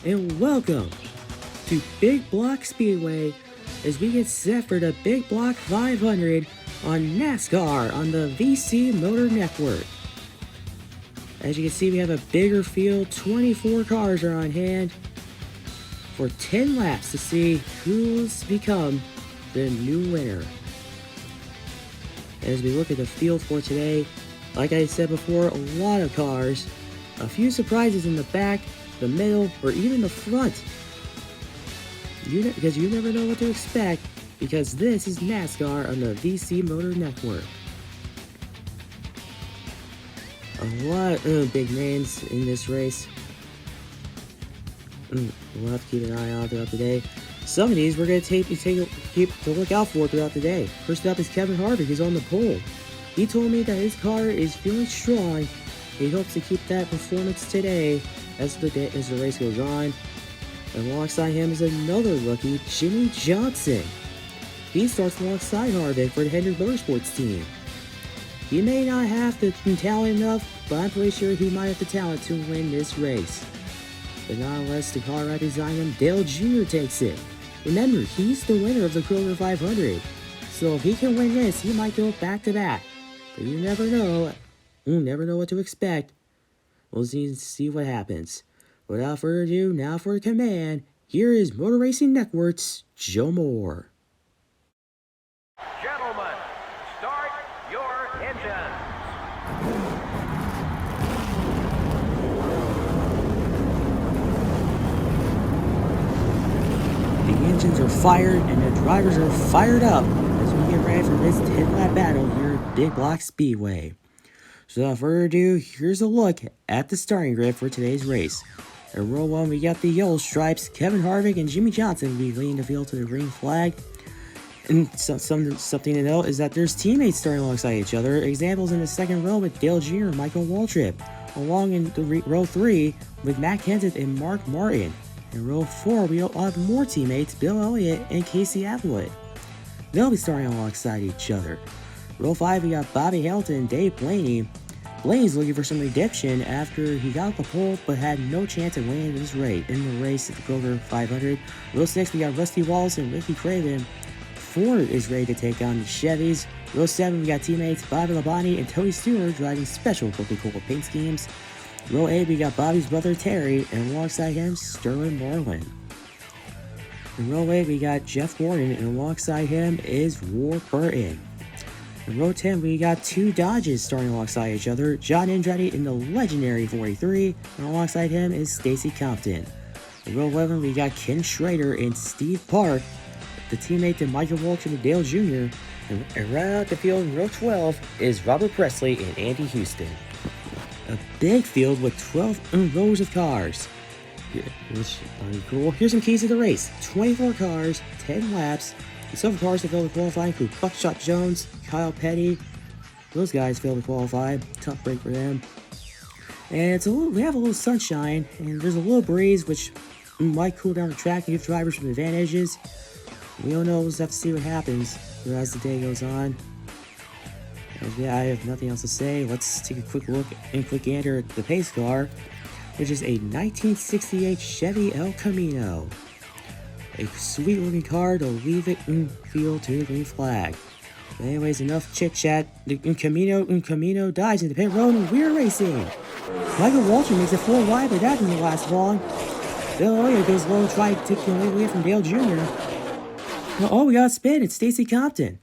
and welcome to Big Block Speedway as we get set for the Big Block 500 on NASCAR on the VC Motor Network. As you can see, we have a bigger field, 24 cars are on hand for 10 laps to see who's become the new winner. As we look at the field for today, like I said before, a lot of cars, a few surprises in the back, the middle, or even the front. Because you never know what to expect, because this is NASCAR on the VC Motor Network. A lot of big names in this race. We'll have to keep an eye on throughout the day. Some of these we're going to keep to look out for throughout the day. First up is Kevin Harvick, who's on the pole. He told me that his car is feeling strong. He hopes to keep that performance today as the race goes on. And alongside him is another rookie, Jimmy Johnson. He starts alongside Harvick for the Hendrick Motorsports team. He may not have the talent enough, but I'm pretty sure he might have the talent to win this race. But not unless the car right behind him, Dale Jr. takes it. Remember, he's the winner of the Kroger 500. So if he can win this, he might go back-to-back. But you never know. You never know what to expect. We'll see what happens. Without further ado, now for the command, here is Motor Racing Network's Joe Moore. Gentlemen, start your engines. The engines are fired and the drivers are fired up as we get ready for this 10-lap battle here at Big Block Speedway. So without further ado, here's a look at the starting grid for today's race. In row 1, we got the yellow stripes. Kevin Harvick and Jimmy Johnson will be leading the field to the green flag. And something to note is that there's teammates starting alongside each other. Examples in the second row with Dale Jr. and Michael Waltrip. Along in row 3 with Matt Kenseth and Mark Martin. In row 4, we'll have more teammates, Bill Elliott and Casey Affleck. They'll be starting alongside each other. Row 5, we got Bobby Hamilton and Dave Blaney. Blaney's looking for some redemption after he got the pole but had no chance of winning this race in the race at the Kroger 500. Row 6, we got Rusty Wallace and Ricky Craven. Ford is ready to take on the Chevys. Row 7, we got teammates Bobby Labonte and Tony Stewart driving special Coca-Cola paint schemes. Row 8, we got Bobby's brother Terry, and alongside him, Sterling Marlin. In row 8, we got Jeff Gordon, and alongside him is Ward Burton. In row 10, we got two Dodges starting alongside each other, John Andretti in the legendary 43, and alongside him is Stacy Compton. In row 11, we got Ken Schrader and Steve Park, the teammate to Michael Waltrip and Dale Jr., and right out the field in row 12 is Robert Presley and Andy Houston. A big field with 12 rows of cars. Which are cool. Here's some keys to the race. 24 cars, 10 laps. The silver cars that failed to qualify include Buckshot Jones, Kyle Petty. Those guys failed to qualify. Tough break for them. And we have a little sunshine, and there's a little breeze, which might cool down the track and give drivers some advantages. We don't know. We'll just have to see what happens as the day goes on. And yeah, I have nothing else to say. Let's take a quick look and quick gander at the pace car, which is a 1968 Chevy El Camino. A sweet looking car to leave it in field to the green flag. But anyways, enough chit chat. The Camino dies in the pit road and we're racing. Michael Waltrip makes it 4 wide, but that didn't last long. Bill Elliott goes low and tries to take the away from Dale Jr. Oh, we got a spin. It's Stacy Compton.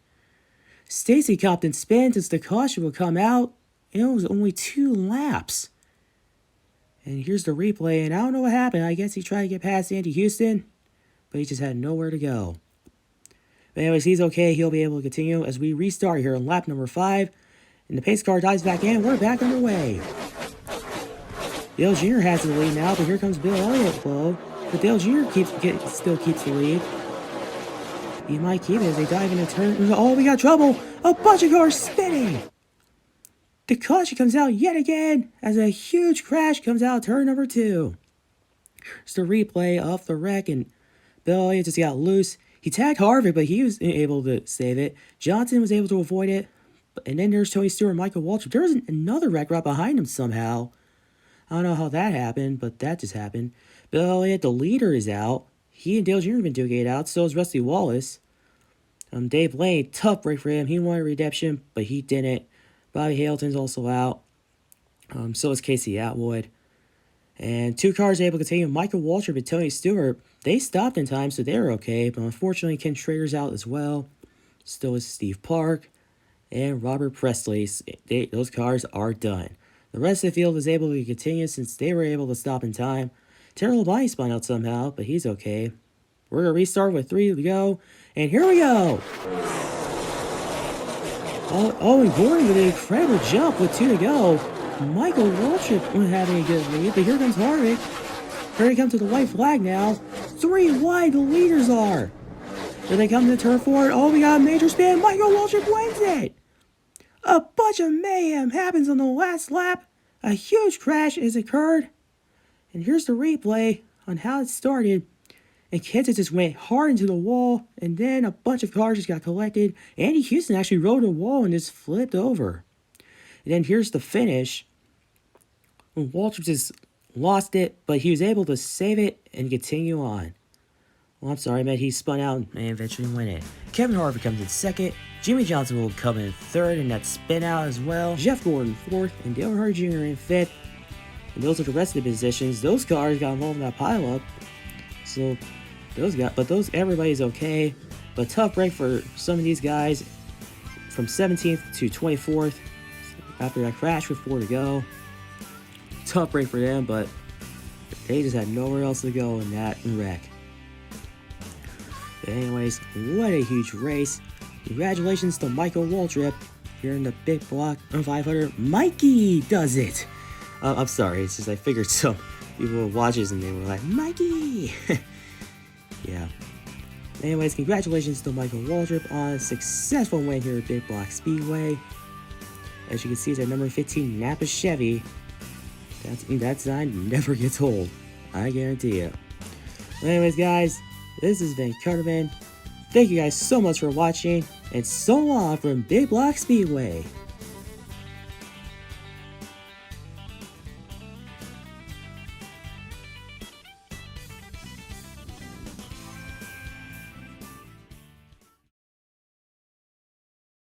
Stacy Compton spins as the caution will come out. And it was only 2 laps. And here's the replay, and I don't know what happened. I guess he tried to get past Andy Houston, but he just had nowhere to go. But anyways, he's okay. He'll be able to continue as we restart here on lap number 5. And the pace car dives back in. We're back underway. Dale Jr. has the lead now, but here comes Bill Elliott low. But Dale Jr. still keeps the lead. He might keep it as they dive into turn. Oh, we got trouble. A bunch of cars spinning. The caution comes out yet again as a huge crash comes out turn number 2. It's the replay of the wreck, and Bill Elliott just got loose. He tagged Harvick, but he was able to save it. Johnson was able to avoid it. And then there's Tony Stewart and Michael Waltrip. There was another wreck right behind him somehow. I don't know how that happened, but that just happened. Bill Elliott, the leader, is out. He and Dale Jr. have been duking it out. So is Rusty Wallace. Dave Lane, tough break for him. He wanted redemption, but he didn't. Bobby Hamilton's also out. So is Casey Atwood. And 2 cars able to continue. Michael Waltrip and Tony Stewart, they stopped in time, so they were okay. But unfortunately, Ken Schrader's out as well. Still is Steve Park and Robert Presley. Those cars are done. The rest of the field is able to continue since they were able to stop in time. Terrell Labonte spun out somehow, but he's okay. We're going to restart with 3 to go. And here we go! And Gordon with an incredible jump with 2 to go. Michael Waltrip having a good lead, but here comes Harvick. Here they come to the white flag now. 3 wide the leaders are. Here they come to turn 4. Oh, we got a major spin. Michael Waltrip wins it. A bunch of mayhem happens on the last lap. A huge crash has occurred. And here's the replay on how it started. And Kansas just went hard into the wall, and then a bunch of cars just got collected. Andy Houston actually rode a wall and just flipped over. And then here's the finish. Waltrip just lost it, but he was able to save it and continue on. Well, I'm sorry, man. He spun out and eventually win it. Kevin Harvick comes in second. Jimmy Johnson will come in third in that spin out as well. Jeff Gordon fourth, and Dale Earnhardt Jr. in fifth. And those are the rest of the positions. Those cars got involved in that pileup. So everybody's okay. But tough break for some of these guys from 17th to 24th after that crash with 4 to go. Tough break for them, but they just had nowhere else to go in that wreck. But anyways, what a huge race. Congratulations to Michael Waltrip here in the big block on 500. Mikey does it. I'm sorry, it's just I figured some people would watch this and they were like, Mikey! Yeah. Anyways, congratulations to Michael Waltrip on a successful win here at Big Block Speedway. As you can see, it's our number 15 Napa Chevy. That sign never gets old. I guarantee you. Anyways, guys, this has been Carterman. Thank you guys so much for watching, and so long from Big Block Speedway.